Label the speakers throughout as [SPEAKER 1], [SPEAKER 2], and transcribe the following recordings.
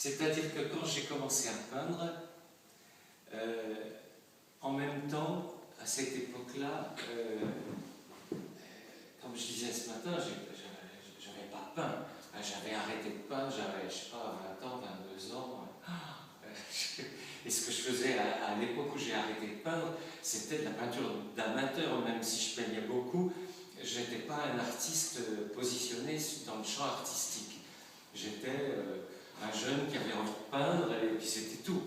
[SPEAKER 1] C'est-à-dire que quand j'ai commencé à peindre, en même temps, à cette époque-là, comme je disais ce matin, je n'avais pas peint. J'avais arrêté de peindre, j'avais, je sais pas, 20 ans, 22 ans. Et ce que je faisais à l'époque où j'ai arrêté de peindre, c'était de la peinture d'amateur, même si je peignais beaucoup. Je n'étais pas un artiste positionné dans le champ artistique. J'étais un jeune qui avait envie de peindre, et puis c'était tout.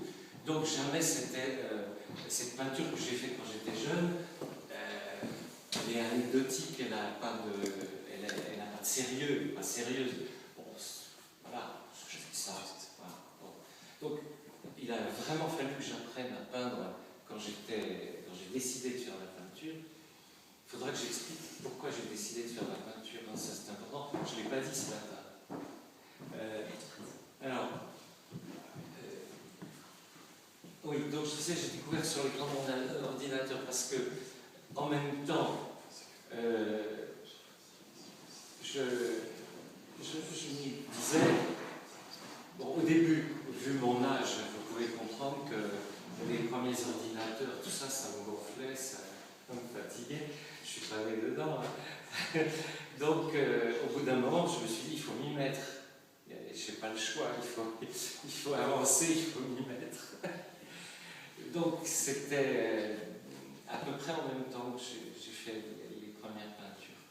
[SPEAKER 1] Donc jamais c'était cette peinture que j'ai faite quand j'étais jeune, elle est anecdotique, elle n'a pas de sérieux, elle n'est pas sérieuse. Bon, voilà, je fais ça. Voilà. Bon. Donc il a vraiment fallu que j'apprenne à peindre quand j'ai décidé de faire la peinture. Il faudra que j'explique pourquoi j'ai décidé de faire la peinture, hein, ça c'est important. Je ne l'ai pas dit ce matin. Alors, oui, donc je disais, j'ai découvert sur l'écran de mon ordinateur parce que, en même temps, je me disais, bon, au début, vu mon âge, vous pouvez comprendre que les premiers ordinateurs, tout ça, ça me gonflait, ça me fatiguait. Je suis pas né dedans. Hein. Donc, au bout d'un moment, je me suis dit, il faut m'y mettre. Je n'ai pas le choix, il faut avancer, il faut m'y mettre. Donc, c'était à peu près en même temps que j'ai fait les premières peintures.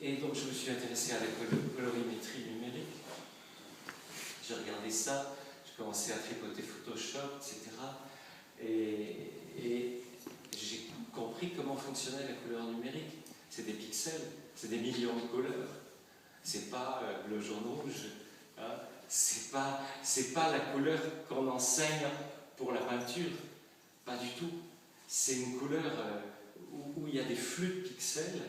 [SPEAKER 1] Et donc, je me suis intéressé à la colorimétrie numérique. J'ai regardé ça, j'ai commencé à tripoter Photoshop, etc. Et j'ai compris comment fonctionnait la couleur numérique. C'est des pixels, c'est des millions de couleurs. C'est pas bleu, jaune, rouge. Hein. C'est pas la couleur qu'on enseigne pour la peinture. Pas du tout. C'est une couleur où il y a des flux de pixels.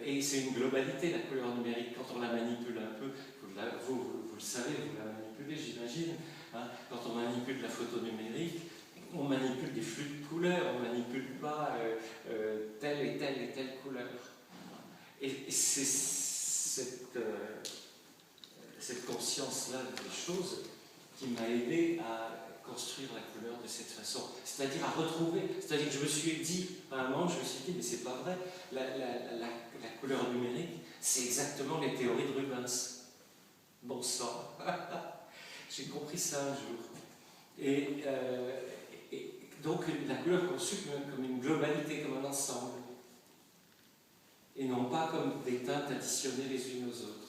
[SPEAKER 1] Et c'est une globalité, la couleur numérique. Quand on la manipule un peu, vous le savez, vous la manipulez, j'imagine. Hein. Quand on manipule la photo numérique, on manipule des flux de couleurs, on ne manipule pas telle et telle et telle couleur. Et c'est cette conscience-là des choses qui m'a aidé à construire la couleur de cette façon. C'est-à-dire à retrouver, c'est-à-dire que je me suis dit, à un moment, je me suis dit, mais c'est pas vrai, la couleur numérique, c'est exactement les théories de Rubens. Bon sang. J'ai compris ça un jour. Et donc la couleur conçue comme une globalité, comme un ensemble. Et non pas comme des teintes additionnées les unes aux autres.